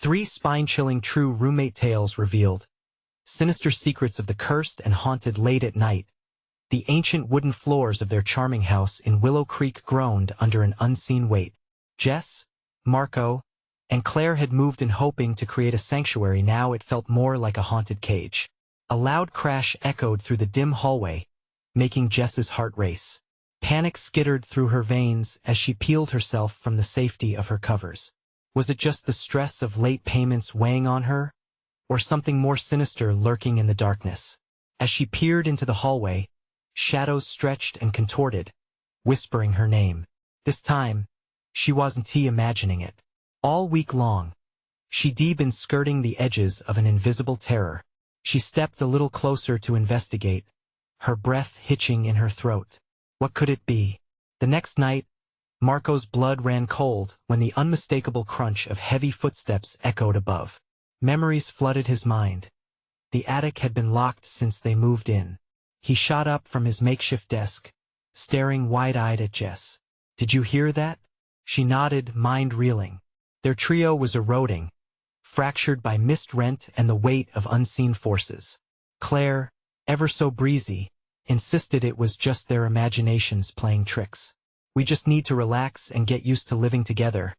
3 spine-chilling true roommate tales revealed. Sinister secrets of the cursed and haunted late at night. The ancient wooden floors of their charming house in Willow Creek groaned under an unseen weight. Jess, Marco, and Claire had moved in hoping to create a sanctuary. Now it felt more like a haunted cage. A loud crash echoed through the dim hallway, making Jess's heart race. Panic skittered through her veins as she peeled herself from the safety of her covers. Was it just the stress of late payments weighing on her, or something more sinister lurking in the darkness? As she peered into the hallway, shadows stretched and contorted, whispering her name. This time, she wasn't imagining it. All week long, she'd been skirting the edges of an invisible terror. She stepped a little closer to investigate, her breath hitching in her throat. What could it be? The next night, Marco's blood ran cold when the unmistakable crunch of heavy footsteps echoed above. Memories flooded his mind. The attic had been locked since they moved in. He shot up from his makeshift desk, staring wide-eyed at Jess. "Did you hear that?" She nodded, mind reeling. Their trio was eroding, fractured by missed rent and the weight of unseen forces. Claire, ever so breezy, insisted it was just their imaginations playing tricks. "We just need to relax and get used to living together."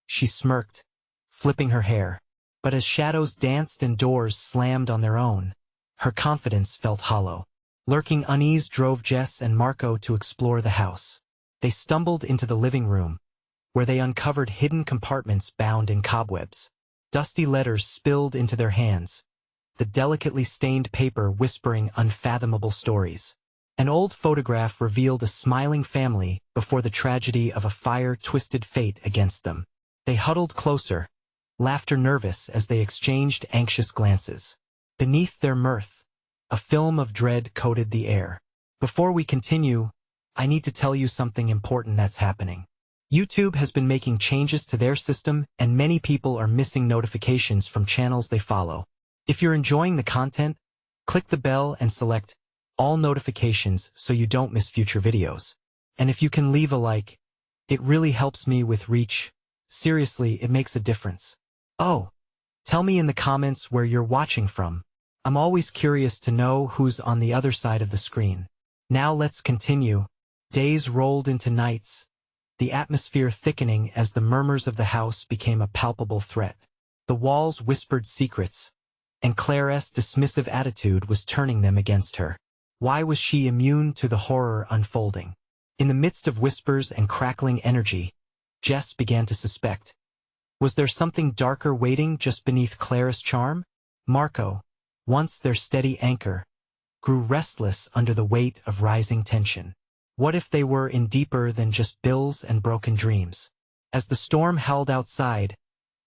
She smirked, flipping her hair. But as shadows danced and doors slammed on their own, her confidence felt hollow. Lurking unease drove Jess and Marco to explore the house. They stumbled into the living room, where they uncovered hidden compartments bound in cobwebs. Dusty letters spilled into their hands, the delicately stained paper whispering unfathomable stories. An old photograph revealed a smiling family before the tragedy of a fire-twisted fate against them. They huddled closer, laughter nervous as they exchanged anxious glances. Beneath their mirth, a film of dread coated the air. "Before we continue, I need to tell you something important that's happening. YouTube has been making changes to their system, and many people are missing notifications from channels they follow. If you're enjoying the content, click the bell and select all notifications so you don't miss future videos. And if you can leave a like, it really helps me with reach. Seriously, it makes a difference. Oh, tell me in the comments where you're watching from. I'm always curious to know who's on the other side of the screen. Now let's continue." Days rolled into nights, the atmosphere thickening as the murmurs of the house became a palpable threat. The walls whispered secrets, and Claire's dismissive attitude was turning them against her. Why was she immune to the horror unfolding? In the midst of whispers and crackling energy, Jess began to suspect. Was there something darker waiting just beneath Claire's charm? Marco, once their steady anchor, grew restless under the weight of rising tension. What if they were in deeper than just bills and broken dreams? As the storm howled outside,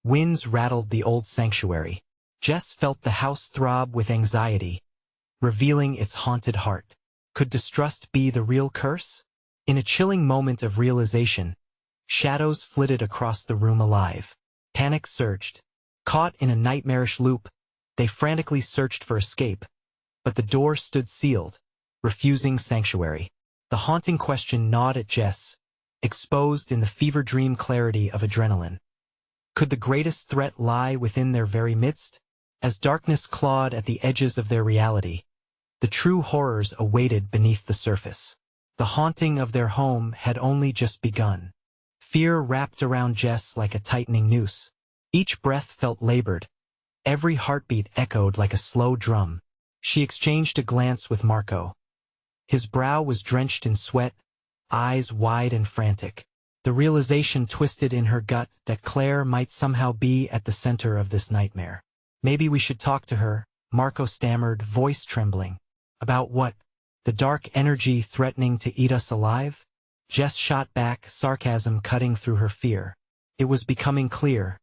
winds rattled the old sanctuary. Jess felt the house throb with anxiety, revealing its haunted heart. Could distrust be the real curse? In a chilling moment of realization, shadows flitted across the room alive. Panic surged. Caught in a nightmarish loop, they frantically searched for escape, but the door stood sealed, refusing sanctuary. The haunting question gnawed at Jess, exposed in the fever-dream clarity of adrenaline. Could the greatest threat lie within their very midst? As darkness clawed at the edges of their reality, the true horrors awaited beneath the surface. The haunting of their home had only just begun. Fear wrapped around Jess like a tightening noose. Each breath felt labored. Every heartbeat echoed like a slow drum. She exchanged a glance with Marco. His brow was drenched in sweat, eyes wide and frantic. The realization twisted in her gut that Claire might somehow be at the center of this nightmare. "Maybe we should talk to her," Marco stammered, voice trembling. "About what? The dark energy threatening to eat us alive?" Jess shot back, sarcasm cutting through her fear. It was becoming clear.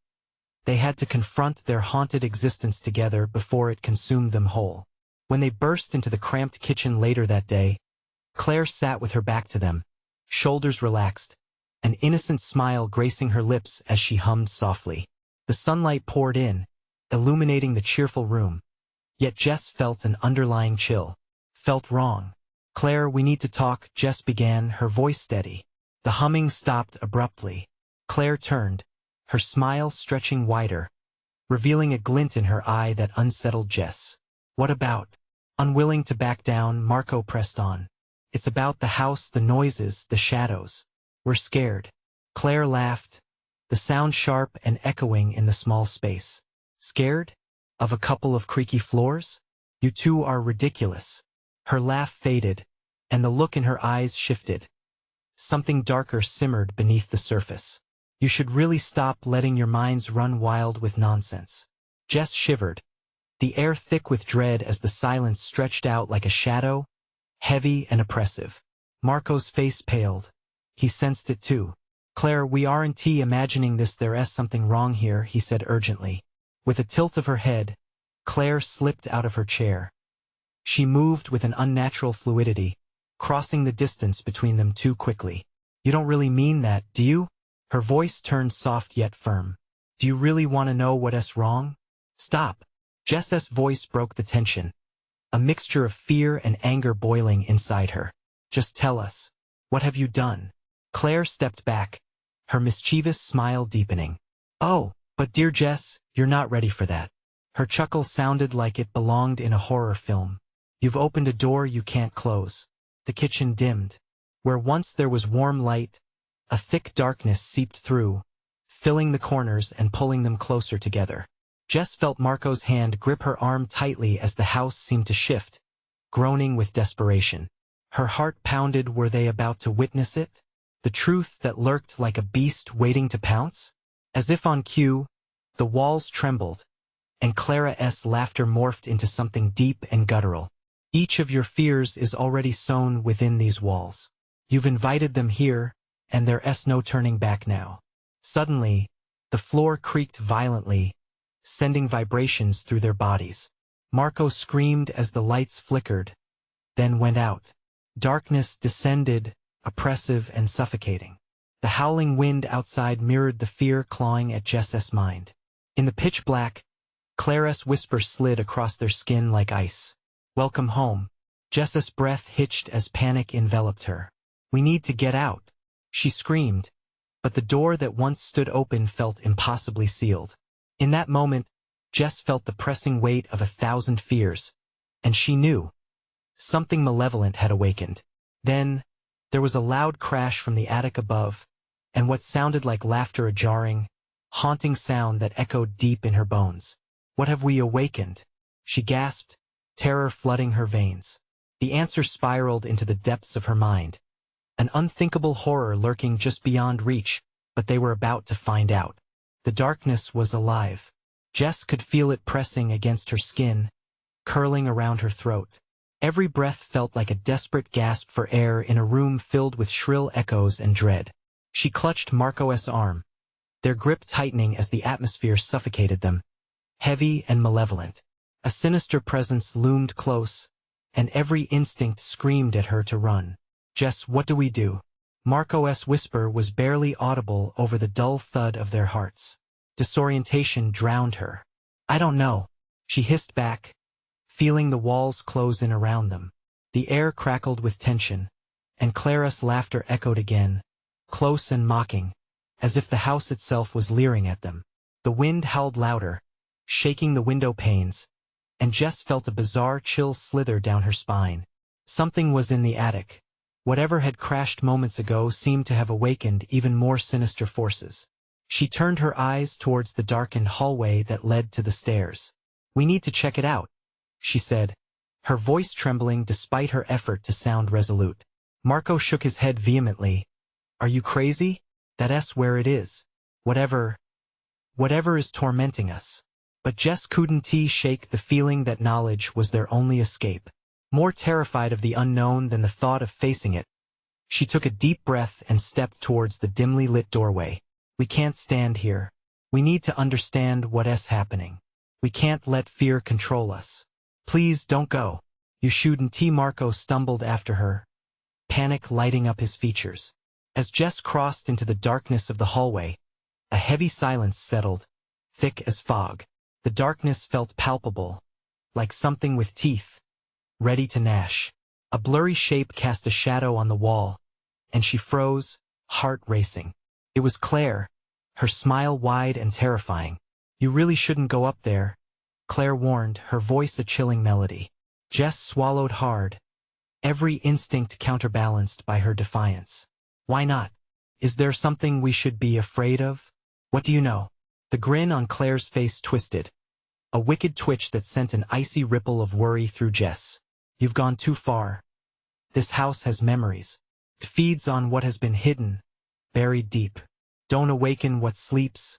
They had to confront their haunted existence together before it consumed them whole. When they burst into the cramped kitchen later that day, Claire sat with her back to them, shoulders relaxed, an innocent smile gracing her lips as she hummed softly. The sunlight poured in, illuminating the cheerful room. Yet Jess felt an underlying chill. Felt wrong. "Claire, we need to talk," Jess began, her voice steady. The humming stopped abruptly. Claire turned, her smile stretching wider, revealing a glint in her eye that unsettled Jess. What about? Unwilling to back down, Marco pressed on. It's about the house, the noises, the shadows. We're scared. Claire laughed, the sound sharp and echoing in the small space. Scared? Of a couple of creaky floors? You two are ridiculous. Her laugh faded, and the look in her eyes shifted. Something darker simmered beneath the surface. You should really stop letting your minds run wild with nonsense. Jess shivered, the air thick with dread as the silence stretched out like a shadow, heavy and oppressive. Marco's face paled. He sensed it too. Claire, we aren't imagining this, there's something wrong here, he said urgently. With a tilt of her head, Claire slipped out of her chair. She moved with an unnatural fluidity, crossing the distance between them too quickly. You don't really mean that, do you? Her voice turned soft yet firm. Do you really want to know what's wrong? Stop. Jess's voice broke the tension, a mixture of fear and anger boiling inside her. Just tell us. What have you done? Claire stepped back, her mischievous smile deepening. Oh, but dear Jess, you're not ready for that. Her chuckle sounded like it belonged in a horror film. You've opened a door you can't close. The kitchen dimmed. Where once there was warm light, a thick darkness seeped through, filling the corners and pulling them closer together. Jess felt Marco's hand grip her arm tightly as the house seemed to shift, groaning with desperation. Her heart pounded. Were they about to witness it? The truth that lurked like a beast waiting to pounce? As if on cue, the walls trembled, and Clara's laughter morphed into something deep and guttural. Each of your fears is already sown within these walls. You've invited them here, and there's no turning back now. Suddenly, the floor creaked violently, sending vibrations through their bodies. Marco screamed as the lights flickered, then went out. Darkness descended, oppressive and suffocating. The howling wind outside mirrored the fear clawing at Jess's mind. In the pitch black, Clara's whisper slid across their skin like ice. Welcome home. Jess's breath hitched as panic enveloped her. We need to get out, she screamed, but the door that once stood open felt impossibly sealed. In that moment, Jess felt the pressing weight of 1,000 fears, and she knew something malevolent had awakened. Then, there was a loud crash from the attic above, and what sounded like laughter, a jarring, haunting sound that echoed deep in her bones. What have we awakened? She gasped, terror flooding her veins. The answer spiraled into the depths of her mind. An unthinkable horror lurking just beyond reach, but they were about to find out. The darkness was alive. Jess could feel it pressing against her skin, curling around her throat. Every breath felt like a desperate gasp for air in a room filled with shrill echoes and dread. She clutched Marco's arm, their grip tightening as the atmosphere suffocated them, heavy and malevolent. A sinister presence loomed close, and every instinct screamed at her to run. Jess, what do we do? Marco's whisper was barely audible over the dull thud of their hearts. Disorientation drowned her. I don't know, she hissed back, feeling the walls close in around them. The air crackled with tension, and Clara's laughter echoed again, close and mocking, as if the house itself was leering at them. The wind howled louder, shaking the window panes, and Jess felt a bizarre chill slither down her spine. Something was in the attic. Whatever had crashed moments ago seemed to have awakened even more sinister forces. She turned her eyes towards the darkened hallway that led to the stairs. We need to check it out, she said, her voice trembling despite her effort to sound resolute. Marco shook his head vehemently. Are you crazy? That's where it is. Whatever is tormenting us. But Jess couldn't shake the feeling that knowledge was their only escape. More terrified of the unknown than the thought of facing it, she took a deep breath and stepped towards the dimly lit doorway. We can't stand here. We need to understand what's happening. We can't let fear control us. Please don't go. You shouldn't. Marco stumbled after her, panic lighting up his features. As Jess crossed into the darkness of the hallway, a heavy silence settled, thick as fog. The darkness felt palpable, like something with teeth, ready to gnash. A blurry shape cast a shadow on the wall, and she froze, heart racing. It was Claire, her smile wide and terrifying. You really shouldn't go up there, Claire warned, her voice a chilling melody. Jess swallowed hard, every instinct counterbalanced by her defiance. Why not? Is there something we should be afraid of? What do you know? The grin on Claire's face twisted, a wicked twitch that sent an icy ripple of worry through Jess. You've gone too far. This house has memories. It feeds on what has been hidden, buried deep. Don't awaken what sleeps.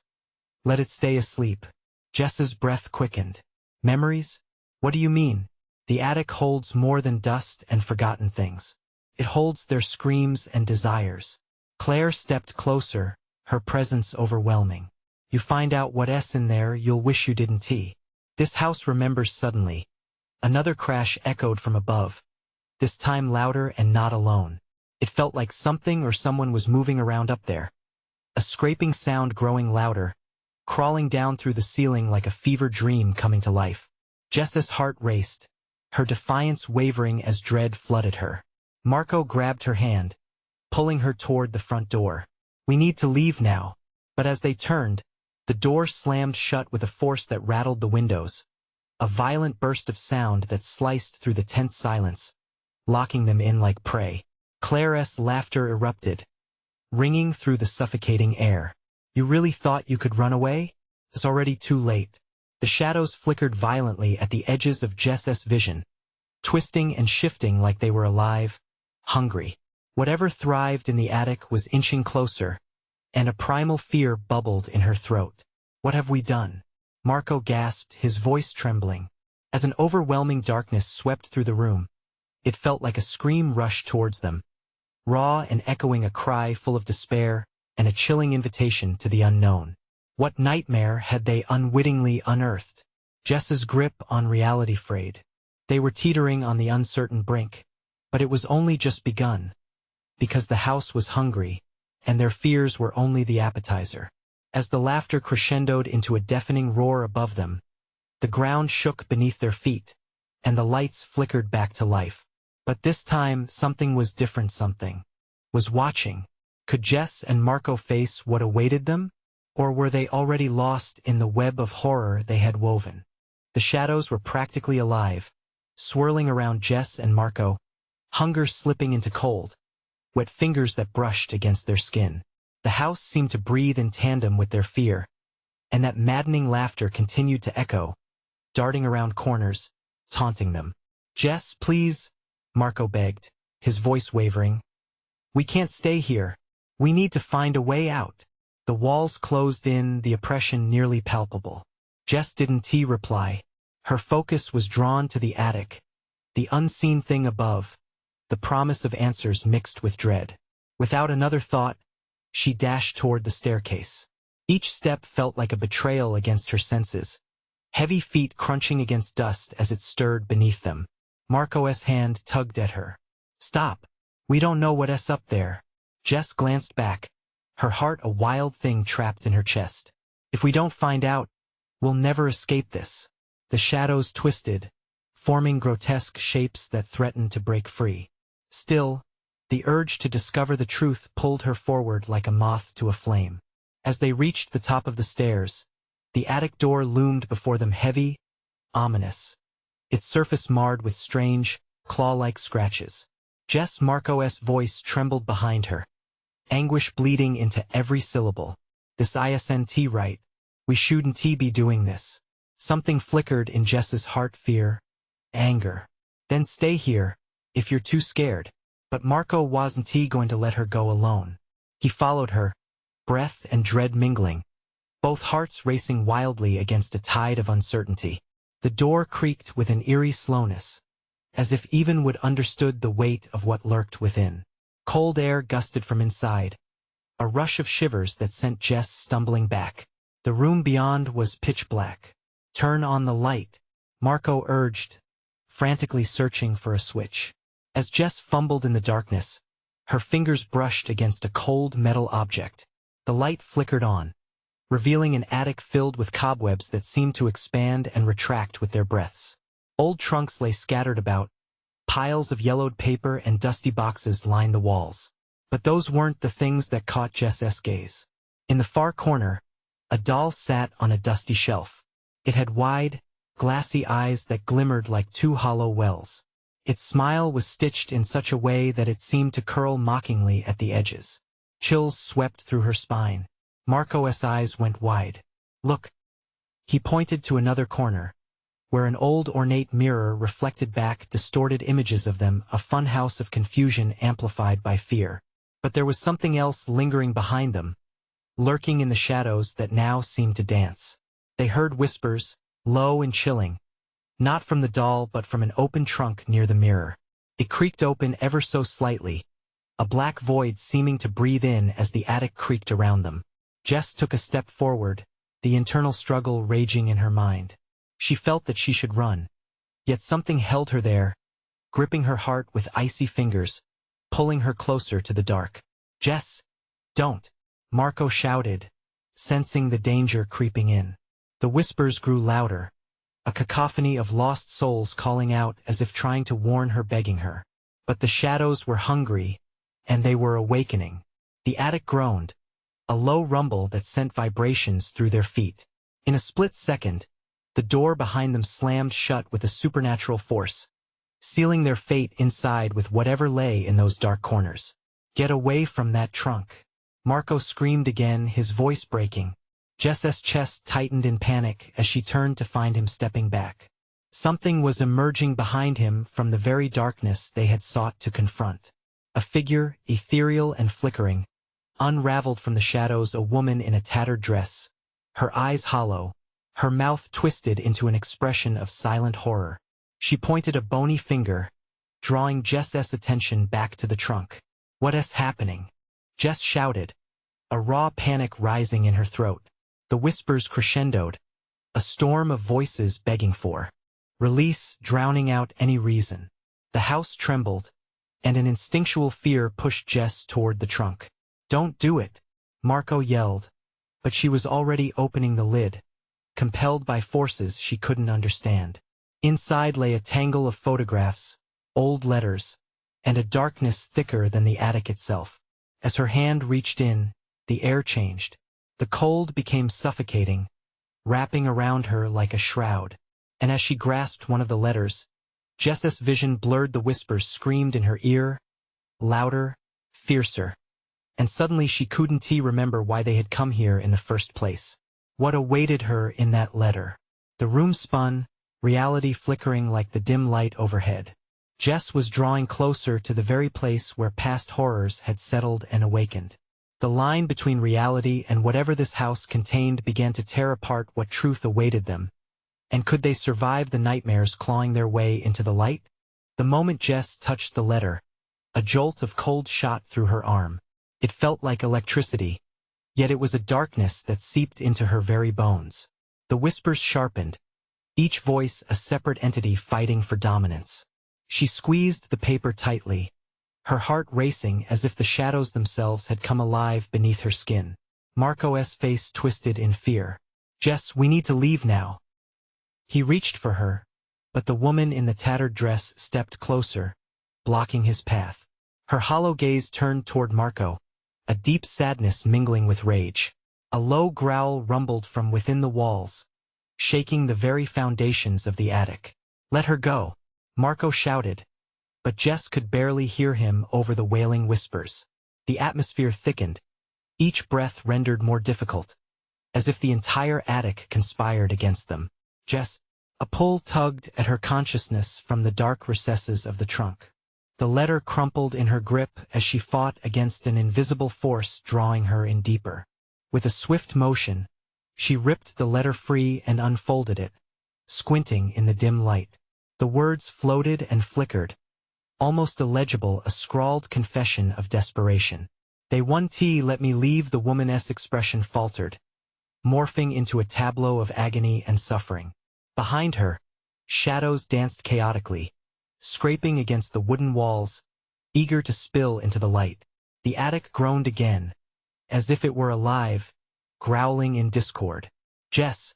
Let it stay asleep. Jess's breath quickened. Memories? What do you mean? The attic holds more than dust and forgotten things. It holds their screams and desires. Claire stepped closer, her presence overwhelming. You find out what's in there, you'll wish you didn't. This house remembers suddenly. Another crash echoed from above, this time louder and not alone. It felt like something or someone was moving around up there. A scraping sound growing louder, crawling down through the ceiling like a fever dream coming to life. Jess's heart raced, her defiance wavering as dread flooded her. Marco grabbed her hand, pulling her toward the front door. We need to leave now. But as they turned, the door slammed shut with a force that rattled the windows. A violent burst of sound that sliced through the tense silence, locking them in like prey. Claire's laughter erupted, ringing through the suffocating air. You really thought you could run away? It's already too late. The shadows flickered violently at the edges of Jess's vision, twisting and shifting like they were alive, hungry. Whatever thrived in the attic was inching closer, and a primal fear bubbled in her throat. What have we done? Marco gasped, his voice trembling. As an overwhelming darkness swept through the room, it felt like a scream rushed towards them, raw and echoing, a cry full of despair and a chilling invitation to the unknown. What nightmare had they unwittingly unearthed? Jess's grip on reality frayed. They were teetering on the uncertain brink, but it was only just begun, because the house was hungry, and their fears were only the appetizer. As the laughter crescendoed into a deafening roar above them, the ground shook beneath their feet, and the lights flickered back to life. But this time, something was different. Something was watching. Could Jess and Marco face what awaited them? Or were they already lost in the web of horror they had woven? The shadows were practically alive, swirling around Jess and Marco, hunger slipping into cold, wet fingers that brushed against their skin. The house seemed to breathe in tandem with their fear, and that maddening laughter continued to echo, darting around corners, taunting them. Jess, please, Marco begged, his voice wavering. We can't stay here. We need to find a way out. The walls closed in, the oppression nearly palpable. Jess didn't reply. Her focus was drawn to the attic, the unseen thing above, the promise of answers mixed with dread. Without another thought, she dashed toward the staircase. Each step felt like a betrayal against her senses, heavy feet crunching against dust as it stirred beneath them. Marco's hand tugged at her. Stop. We don't know what's up there. Jess glanced back, her heart a wild thing trapped in her chest. If we don't find out, we'll never escape this. The shadows twisted, forming grotesque shapes that threatened to break free. Still, the urge to discover the truth pulled her forward like a moth to a flame. As they reached the top of the stairs, the attic door loomed before them, heavy, ominous, its surface marred with strange, claw-like scratches. Jess Marco's voice trembled behind her, anguish bleeding into every syllable. This isn't right. We shouldn't be doing this. Something flickered in Jess's heart, fear, anger. Then stay here, if you're too scared. But Marco wasn't going to let her go alone. He followed her, breath and dread mingling, both hearts racing wildly against a tide of uncertainty. The door creaked with an eerie slowness, as if even would understood the weight of what lurked within. Cold air gusted from inside, a rush of shivers that sent Jess stumbling back. The room beyond was pitch black. Turn on the light, Marco urged, frantically searching for a switch. As Jess fumbled in the darkness, her fingers brushed against a cold metal object. The light flickered on, revealing an attic filled with cobwebs that seemed to expand and retract with their breaths. Old trunks lay scattered about, piles of yellowed paper and dusty boxes lined the walls. But those weren't the things that caught Jess's gaze. In the far corner, A doll sat on a dusty shelf. It had wide, glassy eyes that glimmered like two hollow wells. Its smile was stitched in such a way that it seemed to curl mockingly at the edges. Chills swept through her spine. Marco's eyes went wide. Look. He pointed to another corner, where an old ornate mirror reflected back distorted images of them, a funhouse of confusion amplified by fear. But there was something else lingering behind them, lurking in the shadows that now seemed to dance. They heard whispers, low and chilling, not from the doll but from an open trunk near the mirror. It creaked open ever so slightly, a black void seeming to breathe in as the attic creaked around them. Jess took a step forward, the internal struggle raging in her mind. She felt that she should run, yet something held her there, gripping her heart with icy fingers, pulling her closer to the dark. "Jess, don't!" Marco shouted, sensing the danger creeping in. The whispers grew louder, a cacophony of lost souls calling out as if trying to warn her, begging her. But the shadows were hungry, and they were awakening. The attic groaned, a low rumble that sent vibrations through their feet. In a split second, the door behind them slammed shut with a supernatural force, sealing their fate inside with whatever lay in those dark corners. "Get away from that trunk!" Marco screamed again, his voice breaking. Jess's chest tightened in panic as she turned to find him stepping back. Something was emerging behind him from the very darkness they had sought to confront. A figure, ethereal and flickering, unraveled from the shadows, a woman in a tattered dress, her eyes hollow, her mouth twisted into an expression of silent horror. She pointed a bony finger, drawing Jess's attention back to the trunk. "What is happening?" Jess shouted, a raw panic rising in her throat. The whispers crescendoed, a storm of voices begging for release, drowning out any reason. The house trembled, and an instinctual fear pushed Jess toward the trunk. "Don't do it!" Marco yelled, but she was already opening the lid, compelled by forces she couldn't understand. Inside lay a tangle of photographs, old letters, and a darkness thicker than the attic itself. As her hand reached in, the air changed. The cold became suffocating, wrapping around her like a shroud. And as she grasped one of the letters, Jess's vision blurred. The whispers screamed in her ear, louder, fiercer. And suddenly she couldn't remember why they had come here in the first place. What awaited her in that letter? The room spun, reality flickering like the dim light overhead. Jess was drawing closer to the very place where past horrors had settled and awakened. The line between reality and whatever this house contained began to tear apart. What truth awaited them? And could they survive the nightmares clawing their way into the light? The moment Jess touched the letter, a jolt of cold shot through her arm. It felt like electricity, yet it was a darkness that seeped into her very bones. The whispers sharpened, each voice a separate entity fighting for dominance. She squeezed the paper tightly, her heart racing as if the shadows themselves had come alive beneath her skin. Marco's face twisted in fear. "Jess, we need to leave now." He reached for her, but the woman in the tattered dress stepped closer, blocking his path. Her hollow gaze turned toward Marco, a deep sadness mingling with rage. A low growl rumbled from within the walls, shaking the very foundations of the attic. "Let her go," Marco shouted, but Jess could barely hear him over the wailing whispers. The atmosphere thickened, each breath rendered more difficult, as if the entire attic conspired against them. "Jess," a pull tugged at her consciousness from the dark recesses of the trunk. The letter crumpled in her grip as she fought against an invisible force drawing her in deeper. With a swift motion, she ripped the letter free and unfolded it, squinting in the dim light. The words floated and flickered, almost illegible, a scrawled confession of desperation. "They won't let me leave." The woman's expression faltered, morphing into a tableau of agony and suffering. Behind her, shadows danced chaotically, scraping against the wooden walls, eager to spill into the light. The attic groaned again, as if it were alive, growling in discord. "Jess,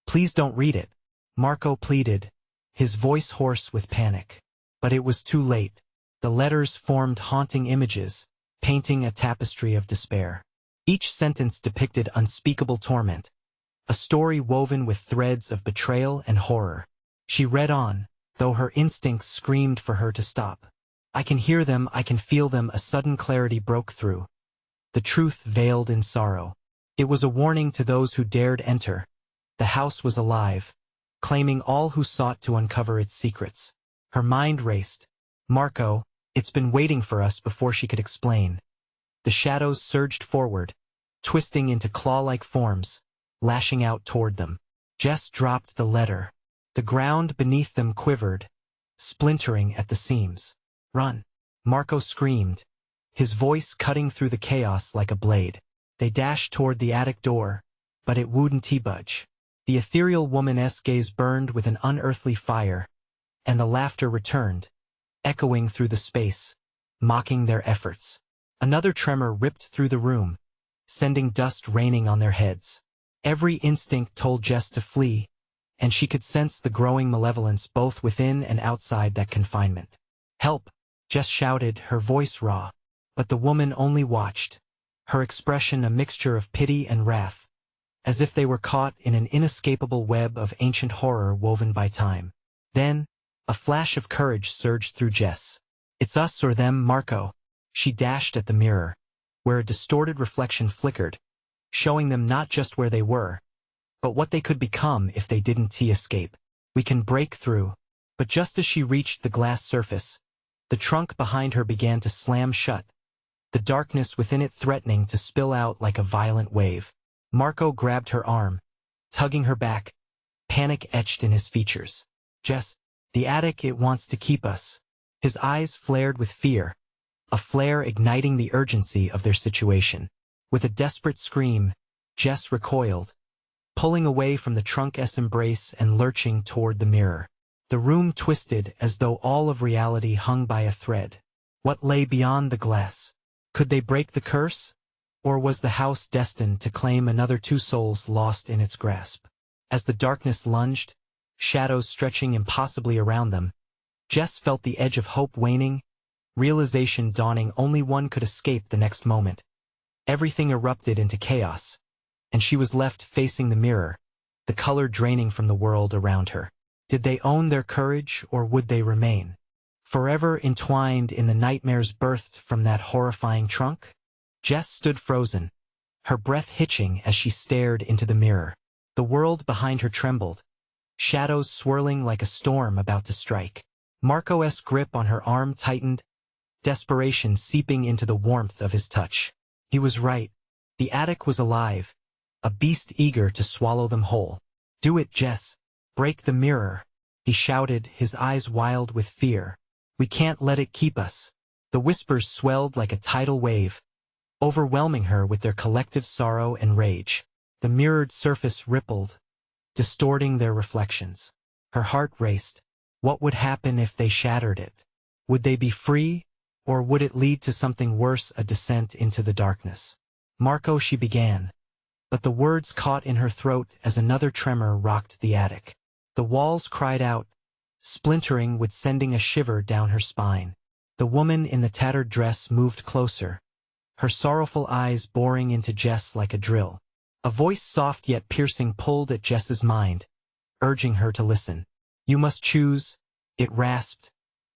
please don't read it," Marco pleaded, his voice hoarse with panic. But it was too late. The letters formed haunting images, painting a tapestry of despair. Each sentence depicted unspeakable torment, a story woven with threads of betrayal and horror. She read on, though her instincts screamed for her to stop. I can hear them, I can feel them. A sudden clarity broke through. The truth veiled in sorrow. It was a warning to those who dared enter. The house was alive, claiming all who sought to uncover its secrets. Her mind raced. Marco, it's been waiting for us. Before she could explain, the shadows surged forward, twisting into claw-like forms, lashing out toward them. Jess dropped the letter. The ground beneath them quivered, splintering at the seams. Run! Marco screamed, his voice cutting through the chaos like a blade. They dashed toward the attic door, but it wouldn't budge. The ethereal woman's gaze burned with an unearthly fire, and the laughter returned, echoing through the space, mocking their efforts. Another tremor ripped through the room, sending dust raining on their heads. Every instinct told Jess to flee, and she could sense the growing malevolence both within and outside that confinement. Help! Jess shouted, her voice raw. But the woman only watched, her expression a mixture of pity and wrath, as if they were caught in an inescapable web of ancient horror woven by time. Then, a flash of courage surged through Jess. It's us or them, Marco. She dashed at the mirror, where a distorted reflection flickered, showing them not just where they were, but what they could become if they didn't escape. We can break through. But just as she reached the glass surface, the trunk behind her began to slam shut, the darkness within it threatening to spill out like a violent wave. Marco grabbed her arm, tugging her back, panic etched in his features. Jess, the attic, it wants to keep us. His eyes flared with fear, a flare igniting the urgency of their situation. With a desperate scream, Jess recoiled, pulling away from the trunk's embrace and lurching toward the mirror. The room twisted as though all of reality hung by a thread. What lay beyond the glass? Could they break the curse? Or was the house destined to claim another two souls lost in its grasp? As the darkness lunged, shadows stretching impossibly around them, Jess felt the edge of hope waning, realization dawning. Only one could escape the next moment. Everything erupted into chaos, and she was left facing the mirror, the color draining from the world around her. Did they own their courage, or would they remain forever entwined in the nightmares birthed from that horrifying trunk? Jess stood frozen, her breath hitching as she stared into the mirror. The world behind her trembled, shadows swirling like a storm about to strike. Marco's grip on her arm tightened, desperation seeping into the warmth of his touch. He was right. The attic was alive, a beast eager to swallow them whole. Do it, Jess. Break the mirror, he shouted, his eyes wild with fear. We can't let it keep us. The whispers swelled like a tidal wave, overwhelming her with their collective sorrow and rage. The mirrored surface rippled, distorting their reflections. Her heart raced. What would happen if they shattered it? Would they be free, or would it lead to something worse, a descent into the darkness? Marco, she began, but the words caught in her throat as another tremor rocked the attic. The walls cried out, splintering with sending a shiver down her spine. The woman in the tattered dress moved closer, her sorrowful eyes boring into Jess like a drill. A voice soft yet piercing pulled at Jess's mind, urging her to listen. You must choose, it rasped,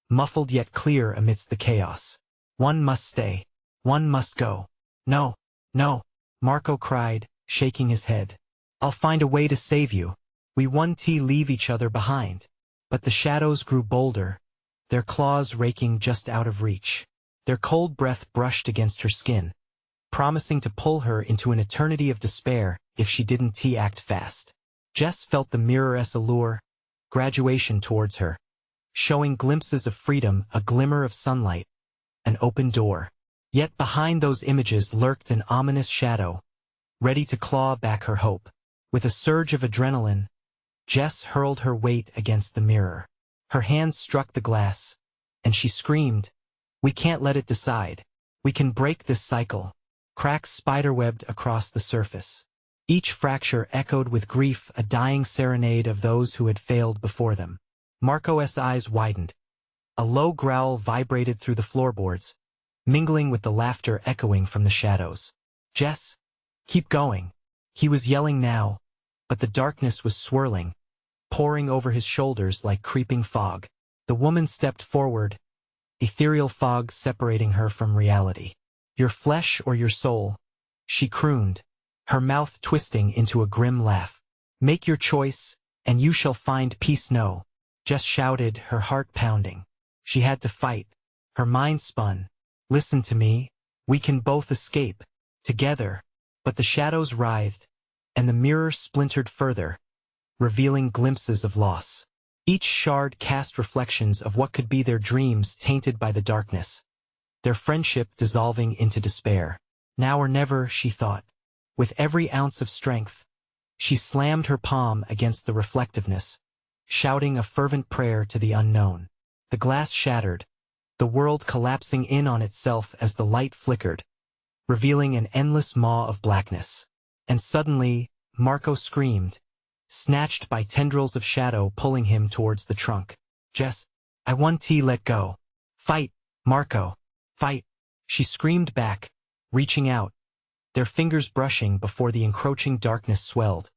muffled yet clear amidst the chaos. One must stay. One must go. No, no, Marco cried, shaking his head. I'll find a way to save you. We won't leave each other behind. But the shadows grew bolder, their claws raking just out of reach. Their cold breath brushed against her skin, promising to pull her into an eternity of despair if she didn't act fast. Jess felt the mirror's allure, graduation towards her, showing glimpses of freedom, a glimmer of sunlight, an open door. Yet behind those images lurked an ominous shadow, ready to claw back her hope. With a surge of adrenaline, Jess hurled her weight against the mirror. Her hands struck the glass, and she screamed, "We can't let it decide. We can break this cycle." Cracks spiderwebbed across the surface. Each fracture echoed with grief, a dying serenade of those who had failed before them. Marco's eyes widened. A low growl vibrated through the floorboards, mingling with the laughter echoing from the shadows. Jess, keep going. He was yelling now, but the darkness was swirling, pouring over his shoulders like creeping fog. The woman stepped forward, ethereal fog separating her from reality. "Your flesh or your soul?" she crooned, her mouth twisting into a grim laugh. "Make your choice, and you shall find peace." "No," Jess shouted, her heart pounding. She had to fight. Her mind spun. "Listen to me. We can both escape. Together." But the shadows writhed, and the mirror splintered further, revealing glimpses of loss. Each shard cast reflections of what could be their dreams tainted by the darkness. Their friendship dissolving into despair. Now or never, she thought. With every ounce of strength, she slammed her palm against the reflectiveness, shouting a fervent prayer to the unknown. The glass shattered, the world collapsing in on itself as the light flickered, revealing an endless maw of blackness. And suddenly, Marco screamed, snatched by tendrils of shadow pulling him towards the trunk. "Jess, I want to let go." "Fight, Marco, fight," she screamed back, reaching out, their fingers brushing before the encroaching darkness swelled,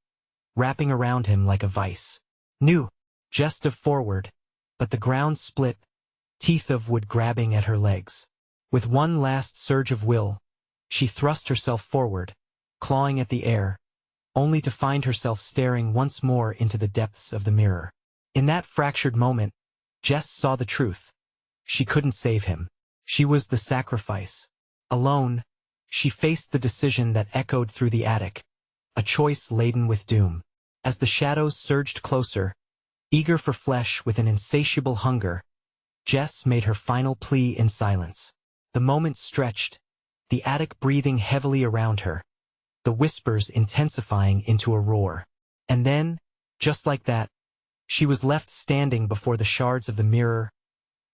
wrapping around him like a vice. New, Jess dove forward, but the ground split, teeth of wood grabbing at her legs. With one last surge of will, she thrust herself forward, clawing at the air, only to find herself staring once more into the depths of the mirror. In that fractured moment, Jess saw the truth. She couldn't save him. She was the sacrifice. Alone, she faced the decision that echoed through the attic, a choice laden with doom. As the shadows surged closer, eager for flesh with an insatiable hunger, Jess made her final plea in silence. The moment stretched, the attic breathing heavily around her, the whispers intensifying into a roar. And then, just like that, she was left standing before the shards of the mirror,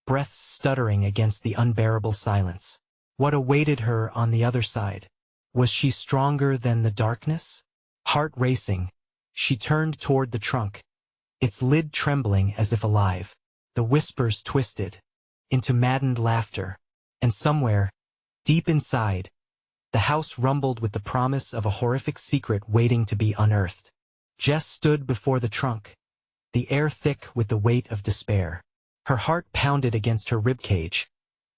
breaths stuttering against the unbearable silence. What awaited her on the other side? Was she stronger than the darkness? Heart racing, she turned toward the trunk, its lid trembling as if alive. The whispers twisted into maddened laughter, and somewhere, deep inside, the house rumbled with the promise of a horrific secret waiting to be unearthed. Jess stood before the trunk, the air thick with the weight of despair. Her heart pounded against her ribcage,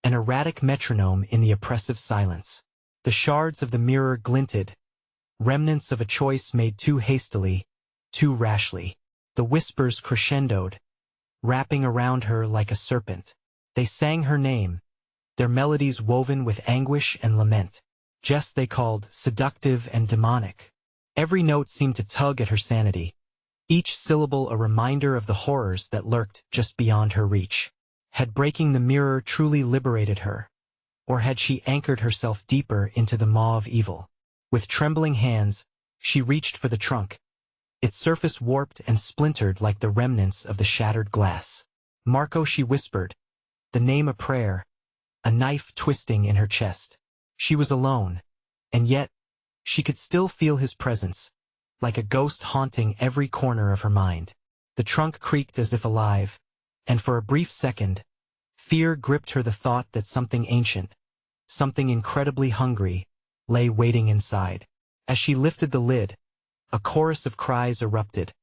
an erratic metronome in the oppressive silence. The shards of the mirror glinted, remnants of a choice made too hastily, too rashly. The whispers crescendoed, wrapping around her like a serpent. They sang her name, their melodies woven with anguish and lament. Jess they called seductive and demonic. Every note seemed to tug at her sanity, each syllable a reminder of the horrors that lurked just beyond her reach. Had breaking the mirror truly liberated her, or had she anchored herself deeper into the maw of evil? With trembling hands, she reached for the trunk, its surface warped and splintered like the remnants of the shattered glass. "Marco," she whispered, the name a prayer, a knife twisting in her chest. She was alone, and yet, she could still feel his presence, like a ghost haunting every corner of her mind. The trunk creaked as if alive, and for a brief second, fear gripped her, the thought that something ancient, something incredibly hungry, lay waiting inside. As she lifted the lid, a chorus of cries erupted,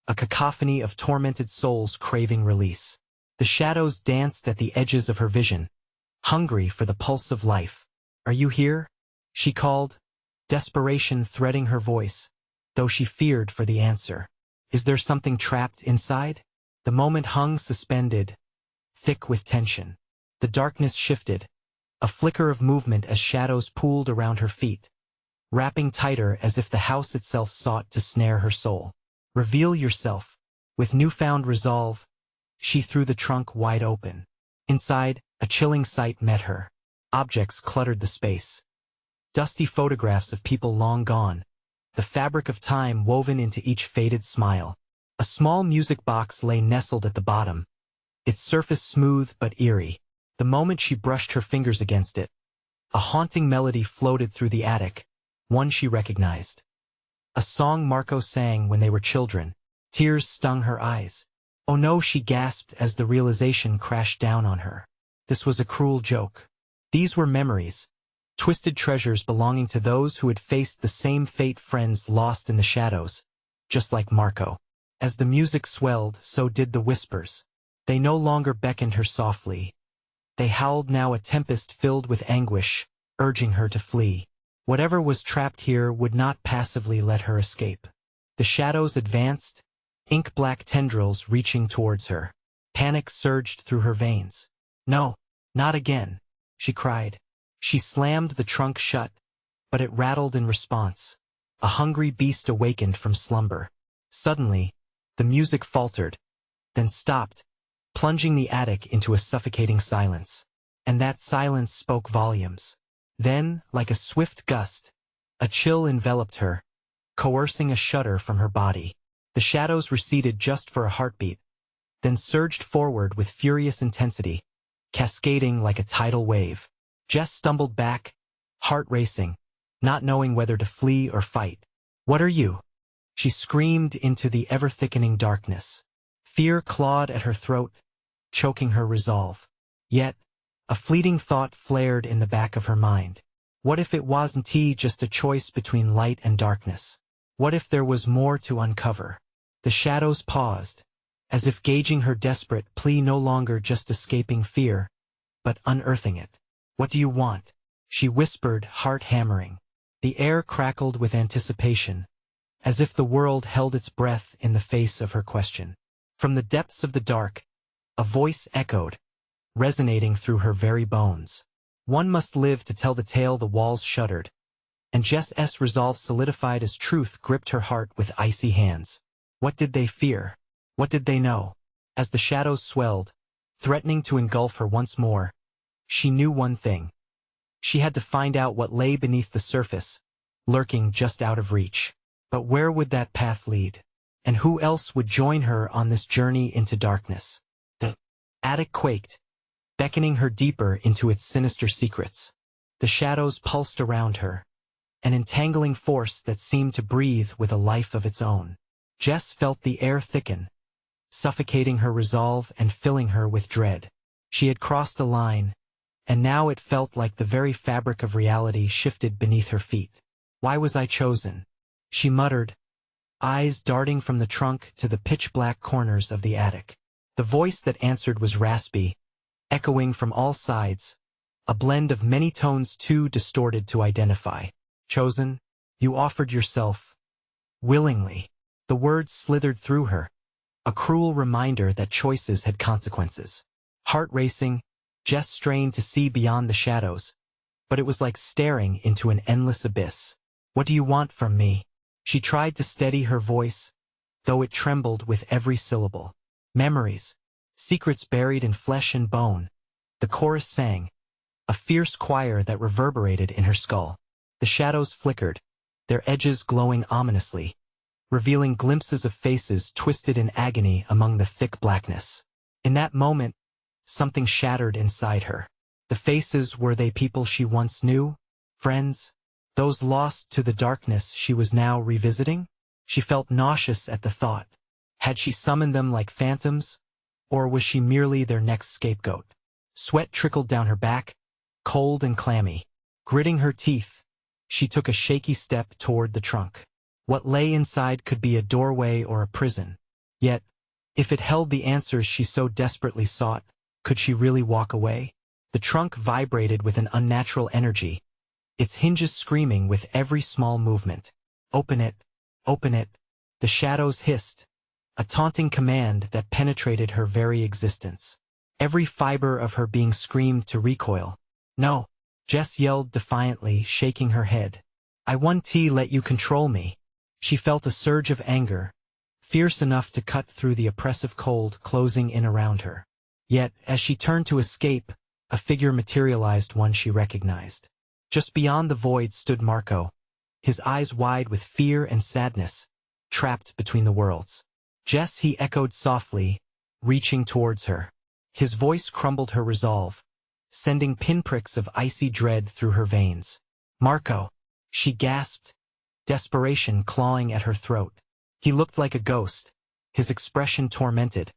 a cacophony of tormented souls craving release. The shadows danced at the edges of her vision, hungry for the pulse of life. "Are you here?" she called, desperation threading her voice, though she feared for the answer. "Is there something trapped inside?" The moment hung suspended, thick with tension. The darkness shifted, a flicker of movement as shadows pooled around her feet, wrapping tighter as if the house itself sought to snare her soul. "Reveal yourself." With newfound resolve, she threw the trunk wide open. Inside, a chilling sight met her. Objects cluttered the space. Dusty photographs of people long gone, the fabric of time woven into each faded smile. A small music box lay nestled at the bottom, its surface smooth but eerie. The moment she brushed her fingers against it, a haunting melody floated through the attic, one she recognized. A song Marco sang when they were children. Tears stung her eyes. "Oh no," she gasped as the realization crashed down on her. This was a cruel joke. These were memories, twisted treasures belonging to those who had faced the same fate, friends lost in the shadows, just like Marco. As the music swelled, so did the whispers. They no longer beckoned her softly. They howled now, a tempest filled with anguish, urging her to flee. Whatever was trapped here would not passively let her escape. The shadows advanced, ink-black tendrils reaching towards her. Panic surged through her veins. "No, not again," she cried. She slammed the trunk shut, but it rattled in response. A hungry beast awakened from slumber. Suddenly, the music faltered, then stopped, plunging the attic into a suffocating silence. And that silence spoke volumes. Then, like a swift gust, a chill enveloped her, coercing a shudder from her body. The shadows receded just for a heartbeat, then surged forward with furious intensity, cascading like a tidal wave. Jess stumbled back, heart racing, not knowing whether to flee or fight. "What are you?" she screamed into the ever-thickening darkness. Fear clawed at her throat, choking her resolve. Yet, a fleeting thought flared in the back of her mind. What if it wasn't just a choice between light and darkness? What if there was more to uncover? The shadows paused, as if gauging her desperate plea, no longer just escaping fear, but unearthing it. "What do you want?" she whispered, heart hammering. The air crackled with anticipation, as if the world held its breath in the face of her question. From the depths of the dark, a voice echoed, resonating through her very bones. One must live to tell the tale. The walls shuddered, and Jess's resolve solidified as truth gripped her heart with icy hands. What did they fear? What did they know? As the shadows swelled, threatening to engulf her once more, she knew one thing. She had to find out what lay beneath the surface, lurking just out of reach. But where would that path lead? And who else would join her on this journey into darkness? The attic quaked, beckoning her deeper into its sinister secrets. The shadows pulsed around her, an entangling force that seemed to breathe with a life of its own. Jess felt the air thicken, suffocating her resolve and filling her with dread. She had crossed a line, and now it felt like the very fabric of reality shifted beneath her feet. "Why was I chosen?" she muttered, eyes darting from the trunk to the pitch-black corners of the attic. The voice that answered was raspy, echoing from all sides, a blend of many tones too distorted to identify. "Chosen? You offered yourself. Willingly." The words slithered through her, a cruel reminder that choices had consequences. Heart racing, Jess strained to see beyond the shadows, but it was like staring into an endless abyss. "What do you want from me?" She tried to steady her voice, though it trembled with every syllable. "Memories, secrets buried in flesh and bone," the chorus sang, a fierce choir that reverberated in her skull. The shadows flickered, their edges glowing ominously, revealing glimpses of faces twisted in agony among the thick blackness. In that moment, something shattered inside her. The faces, were they people she once knew? Friends? Those lost to the darkness she was now revisiting? She felt nauseous at the thought. Had she summoned them like phantoms? Or was she merely their next scapegoat? Sweat trickled down her back, cold and clammy. Gritting her teeth, she took a shaky step toward the trunk. What lay inside could be a doorway or a prison. Yet, if it held the answers she so desperately sought, could she really walk away? The trunk vibrated with an unnatural energy, its hinges screaming with every small movement. "Open it! Open it!" The shadows hissed, a taunting command that penetrated her very existence. Every fiber of her being screamed to recoil. "No!" Jess yelled defiantly, shaking her head. "I won't let you control me." She felt a surge of anger, fierce enough to cut through the oppressive cold closing in around her. Yet, as she turned to escape, a figure materialized, one she recognized. Just beyond the void stood Marco, his eyes wide with fear and sadness, trapped between the worlds. "Jess," he echoed softly, reaching towards her. His voice crumbled her resolve, sending pinpricks of icy dread through her veins. "Marco," she gasped, desperation clawing at her throat. He looked like a ghost, his expression tormented.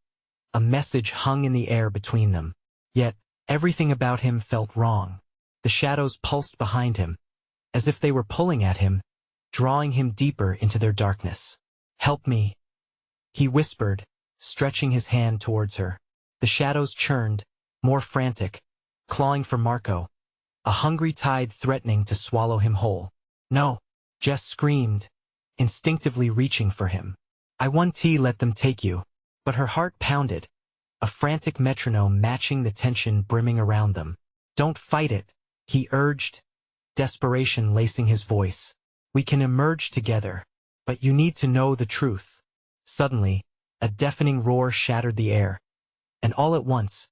A message hung in the air between them. Yet, everything about him felt wrong. The shadows pulsed behind him, as if they were pulling at him, drawing him deeper into their darkness. Help me, he whispered, stretching his hand towards her. The shadows churned, more frantic, clawing for Marco, a hungry tide threatening to swallow him whole. No, Jess screamed, instinctively reaching for him. I want to let them take you. But her heart pounded, a frantic metronome matching the tension brimming around them. Don't fight it, he urged, desperation lacing his voice. We can emerge together, but you need to know the truth. Suddenly, a deafening roar shattered the air, and all at once,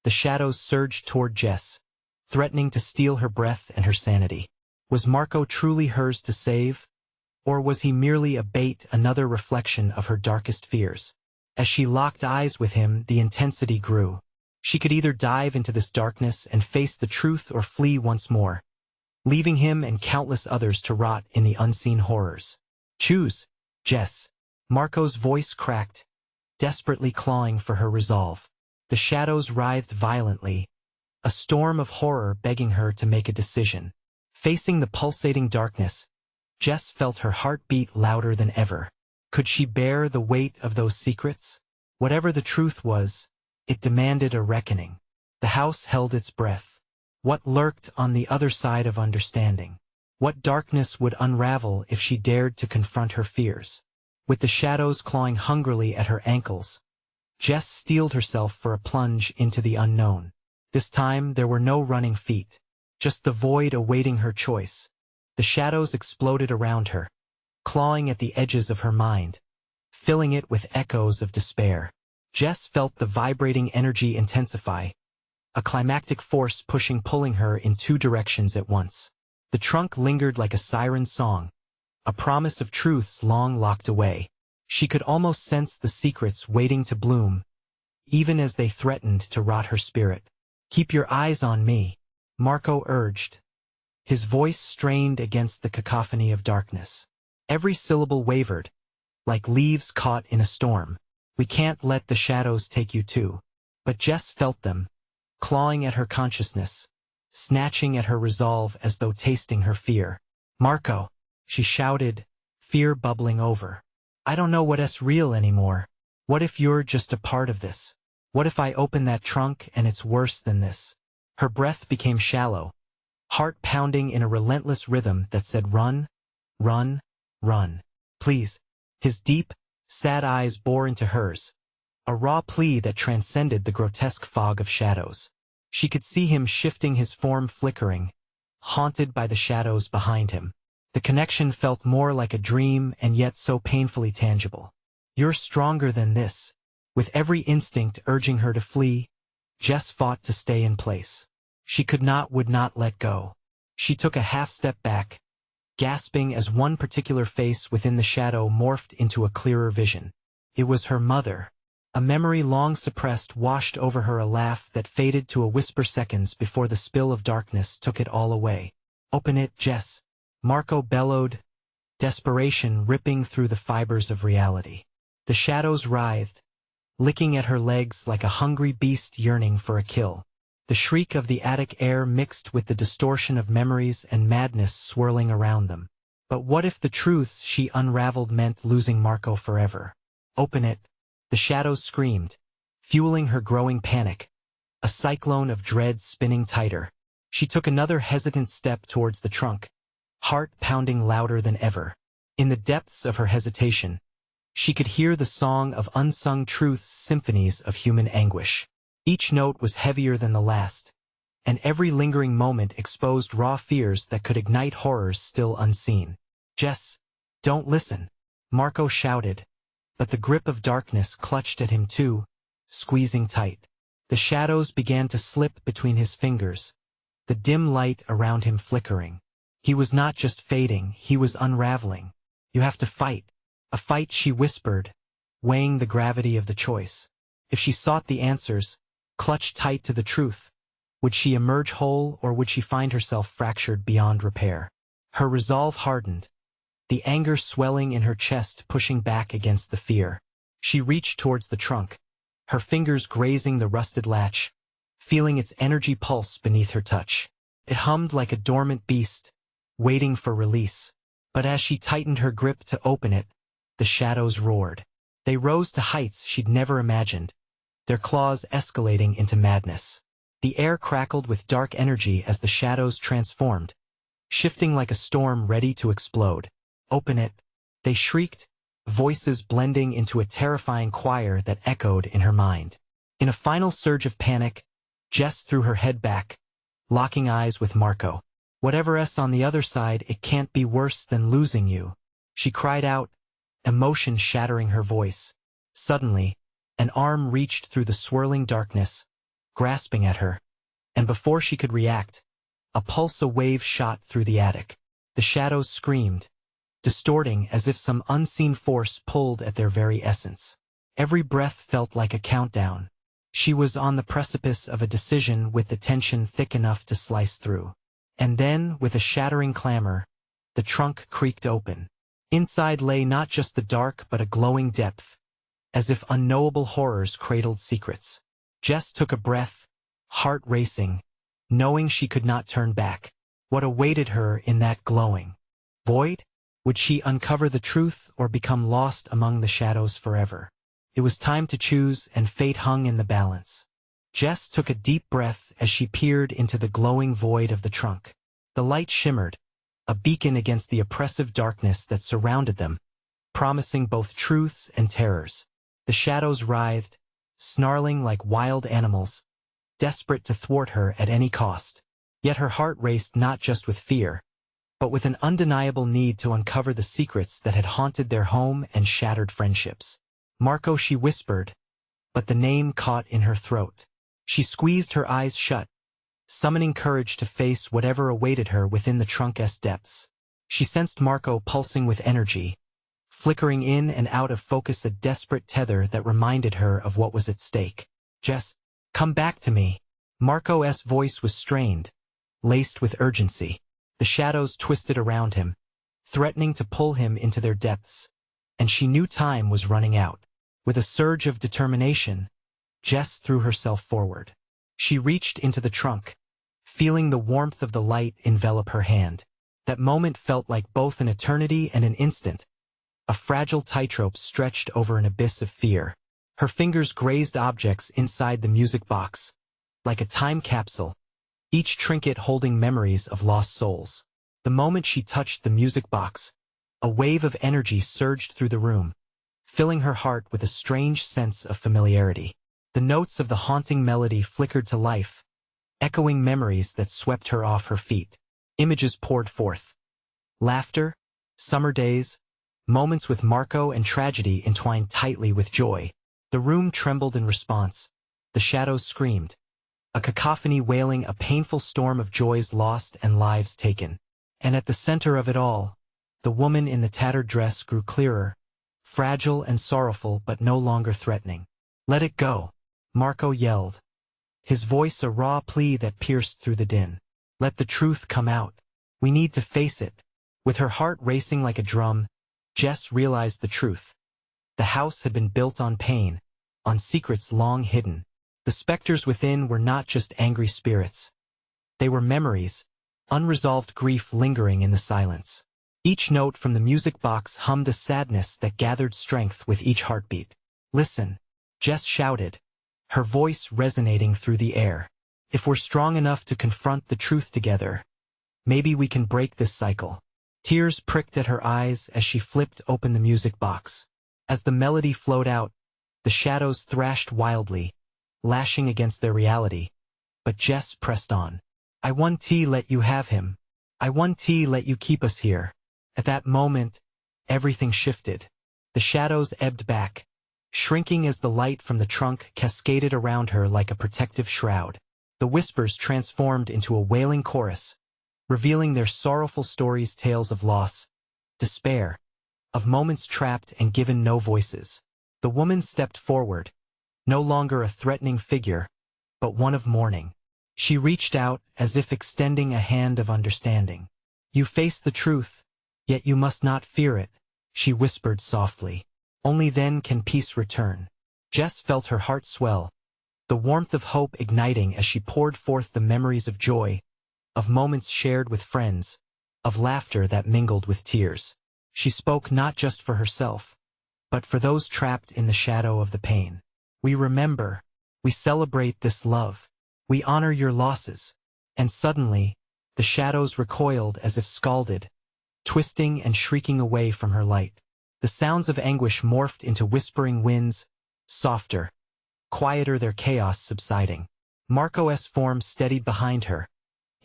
the shadows surged toward Jess, threatening to steal her breath and her sanity. Was Marco truly hers to save? Or was he merely a bait, another reflection of her darkest fears? As she locked eyes with him, the intensity grew. She could either dive into this darkness and face the truth or flee once more, leaving him and countless others to rot in the unseen horrors. Choose, Jess. Marco's voice cracked, desperately clawing for her resolve. The shadows writhed violently, a storm of horror begging her to make a decision. Facing the pulsating darkness, Jess felt her heart beat louder than ever. Could she bear the weight of those secrets? Whatever the truth was, it demanded a reckoning. The house held its breath. What lurked on the other side of understanding? What darkness would unravel if she dared to confront her fears? With the shadows clawing hungrily at her ankles, Jess steeled herself for a plunge into the unknown. This time there were no running feet, just the void awaiting her choice. The shadows exploded around her, clawing at the edges of her mind, filling it with echoes of despair. Jess felt the vibrating energy intensify, a climactic force pulling her in two directions at once. The trunk lingered like a siren song, a promise of truths long locked away. She could almost sense the secrets waiting to bloom, even as they threatened to rot her spirit. Keep your eyes on me, Marco urged, his voice strained against the cacophony of darkness. Every syllable wavered, like leaves caught in a storm. We can't let the shadows take you too. But Jess felt them, clawing at her consciousness, snatching at her resolve as though tasting her fear. Marco, she shouted, fear bubbling over. I don't know what's real anymore. What if you're just a part of this? What if I open that trunk and it's worse than this? Her breath became shallow, heart pounding in a relentless rhythm that said run, run, run. Please. His deep, sad eyes bore into hers, a raw plea that transcended the grotesque fog of shadows. She could see him shifting, his form flickering, haunted by the shadows behind him. The connection felt more like a dream and yet so painfully tangible. You're stronger than this. With every instinct urging her to flee, Jess fought to stay in place. She would not let go. She took a half-step back, gasping as one particular face within the shadow morphed into a clearer vision. It was her mother. A memory long suppressed washed over her, a laugh that faded to a whisper seconds before the spill of darkness took it all away. Open it, Jess, Marco bellowed, desperation ripping through the fibers of reality. The shadows writhed, licking at her legs like a hungry beast yearning for a kill. The shriek of the attic air mixed with the distortion of memories and madness swirling around them. But what if the truths she unraveled meant losing Marco forever? Open it, the shadows screamed, fueling her growing panic, a cyclone of dread spinning tighter. She took another hesitant step towards the trunk, heart pounding louder than ever. In the depths of her hesitation, she could hear the song of unsung truths, symphonies of human anguish. Each note was heavier than the last, and every lingering moment exposed raw fears that could ignite horrors still unseen. Jess, don't listen, Marco shouted, but the grip of darkness clutched at him too, squeezing tight. The shadows began to slip between his fingers, the dim light around him flickering. He was not just fading, he was unraveling. You have to fight. A fight, she whispered, weighing the gravity of the choice. If she sought the answers, clutched tight to the truth, would she emerge whole or would she find herself fractured beyond repair? Her resolve hardened, the anger swelling in her chest pushing back against the fear. She reached towards the trunk, her fingers grazing the rusted latch, feeling its energy pulse beneath her touch. It hummed like a dormant beast, waiting for release. But as she tightened her grip to open it, the shadows roared. They rose to heights she'd never imagined, their claws escalating into madness. The air crackled with dark energy as the shadows transformed, shifting like a storm ready to explode. "Open it," they shrieked, voices blending into a terrifying choir that echoed in her mind. In a final surge of panic, Jess threw her head back, locking eyes with Marco. "Whatever's on the other side, it can't be worse than losing you," she cried out, emotion shattering her voice. Suddenly, an arm reached through the swirling darkness, grasping at her, and before she could react, a wave shot through the attic. The shadows screamed, distorting as if some unseen force pulled at their very essence. Every breath felt like a countdown. She was on the precipice of a decision with the tension thick enough to slice through. And then, with a shattering clamor, the trunk creaked open. Inside lay not just the dark but a glowing depth, as if unknowable horrors cradled secrets. Jess took a breath, heart racing, knowing she could not turn back. What awaited her in that glowing void? Would she uncover the truth or become lost among the shadows forever? It was time to choose, and fate hung in the balance. Jess took a deep breath as she peered into the glowing void of the trunk. The light shimmered, a beacon against the oppressive darkness that surrounded them, promising both truths and terrors. The shadows writhed, snarling like wild animals, desperate to thwart her at any cost. Yet her heart raced not just with fear, but with an undeniable need to uncover the secrets that had haunted their home and shattered friendships. "Marco," she whispered, but the name caught in her throat. She squeezed her eyes shut, summoning courage to face whatever awaited her within the trunk's depths. She sensed Marco pulsing with energy, flickering in and out of focus, a desperate tether that reminded her of what was at stake. "Jess, come back to me." Marco's voice was strained, laced with urgency. The shadows twisted around him, threatening to pull him into their depths, and she knew time was running out. With a surge of determination, Jess threw herself forward. She reached into the trunk, feeling the warmth of the light envelop her hand. That moment felt like both an eternity and an instant, a fragile tightrope stretched over an abyss of fear. Her fingers grazed objects inside the music box, like a time capsule, each trinket holding memories of lost souls. The moment she touched the music box, a wave of energy surged through the room, filling her heart with a strange sense of familiarity. The notes of the haunting melody flickered to life, echoing memories that swept her off her feet. Images poured forth. Laughter, summer days, moments with Marco, and tragedy entwined tightly with joy. The room trembled in response. The shadows screamed, a cacophony wailing a painful storm of joys lost and lives taken. And at the center of it all, the woman in the tattered dress grew clearer, fragile and sorrowful but no longer threatening. "Let it go," Marco yelled, his voice a raw plea that pierced through the din. "Let the truth come out. We need to face it." With her heart racing like a drum, Jess realized the truth. The house had been built on pain, on secrets long hidden. The specters within were not just angry spirits. They were memories, unresolved grief lingering in the silence. Each note from the music box hummed a sadness that gathered strength with each heartbeat. "Listen," Jess shouted, her voice resonating through the air. "If we're strong enough to confront the truth together, maybe we can break this cycle." Tears pricked at her eyes as she flipped open the music box. As the melody flowed out, the shadows thrashed wildly, lashing against their reality. But Jess pressed on. "I want to let you have him. I want to let you keep us here." At that moment, everything shifted. The shadows ebbed back, shrinking as the light from the trunk cascaded around her like a protective shroud. The whispers transformed into a wailing chorus, revealing their sorrowful stories, tales of loss, despair, of moments trapped and given no voices. The woman stepped forward, no longer a threatening figure, but one of mourning. She reached out as if extending a hand of understanding. "You face the truth, yet you must not fear it," she whispered softly. "Only then can peace return." Jess felt her heart swell, the warmth of hope igniting as she poured forth the memories of joy, of moments shared with friends, of laughter that mingled with tears. She spoke not just for herself, but for those trapped in the shadow of the pain. We remember, we celebrate this love, we honor your losses. And suddenly, the shadows recoiled as if scalded, twisting and shrieking away from her light. The sounds of anguish morphed into whispering winds, softer, quieter, their chaos subsiding. Marco's form steadied behind her,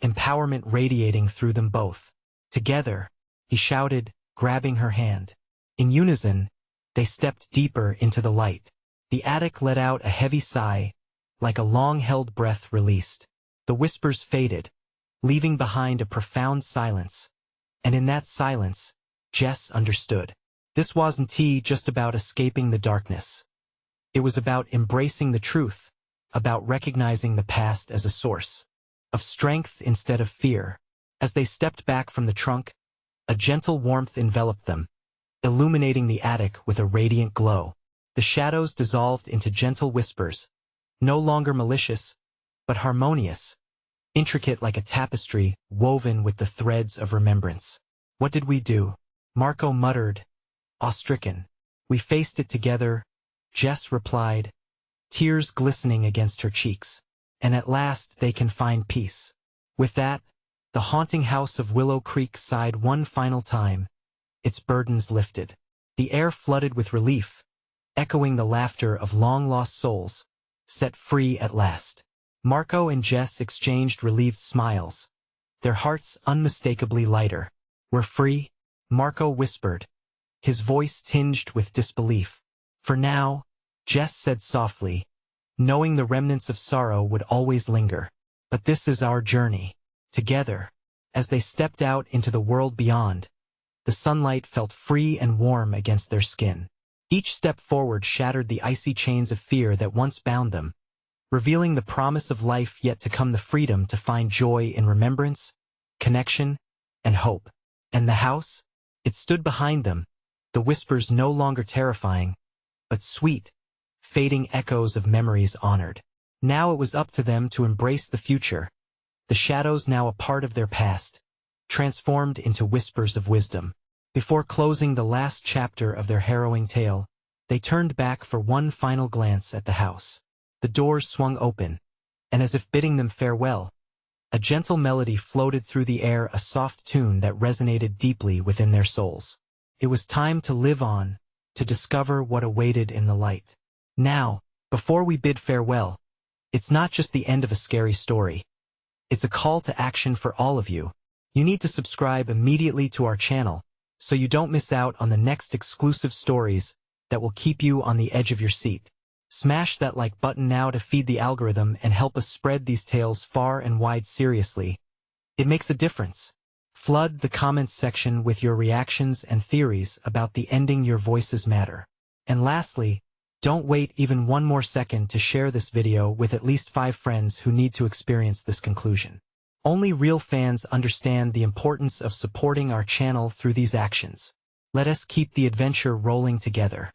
empowerment radiating through them both. Together, he shouted, grabbing her hand. In unison, they stepped deeper into the light. The attic let out a heavy sigh, like a long-held breath released. The whispers faded, leaving behind a profound silence. And in that silence, Jess understood. This wasn't just about escaping the darkness. It was about embracing the truth, about recognizing the past as a source of strength instead of fear. As they stepped back from the trunk, a gentle warmth enveloped them, illuminating the attic with a radiant glow. The shadows dissolved into gentle whispers, no longer malicious, but harmonious, intricate like a tapestry woven with the threads of remembrance. What did we do? Marco muttered, awe-stricken. We faced it together, Jess replied, tears glistening against her cheeks. And at last they can find peace. With that, the haunting house of Willow Creek sighed one final time, its burdens lifted. The air flooded with relief, echoing the laughter of long-lost souls, set free at last. Marco and Jess exchanged relieved smiles, their hearts unmistakably lighter. We're free, Marco whispered, his voice tinged with disbelief. For now, Jess said softly, knowing the remnants of sorrow would always linger. But this is our journey. Together, as they stepped out into the world beyond, the sunlight felt free and warm against their skin. Each step forward shattered the icy chains of fear that once bound them, revealing the promise of life yet to come, the freedom to find joy in remembrance, connection, and hope. And the house? It stood behind them, the whispers no longer terrifying, but sweet, fading echoes of memories honored. Now it was up to them to embrace the future, the shadows now a part of their past, transformed into whispers of wisdom. Before closing the last chapter of their harrowing tale, they turned back for one final glance at the house. The doors swung open, and as if bidding them farewell, a gentle melody floated through the air, a soft tune that resonated deeply within their souls. It was time to live on, to discover what awaited in the light. Now, before we bid farewell, it's not just the end of a scary story. It's a call to action for all of you. You need to subscribe immediately to our channel, so you don't miss out on the next exclusive stories that will keep you on the edge of your seat. Smash that like button now to feed the algorithm and help us spread these tales far and wide. Seriously, it makes a difference. Flood the comments section with your reactions and theories about the ending. Your voices matter. And lastly, don't wait even one more second to share this video with at least 5 friends who need to experience this conclusion. Only real fans understand the importance of supporting our channel through these actions. Let us keep the adventure rolling together.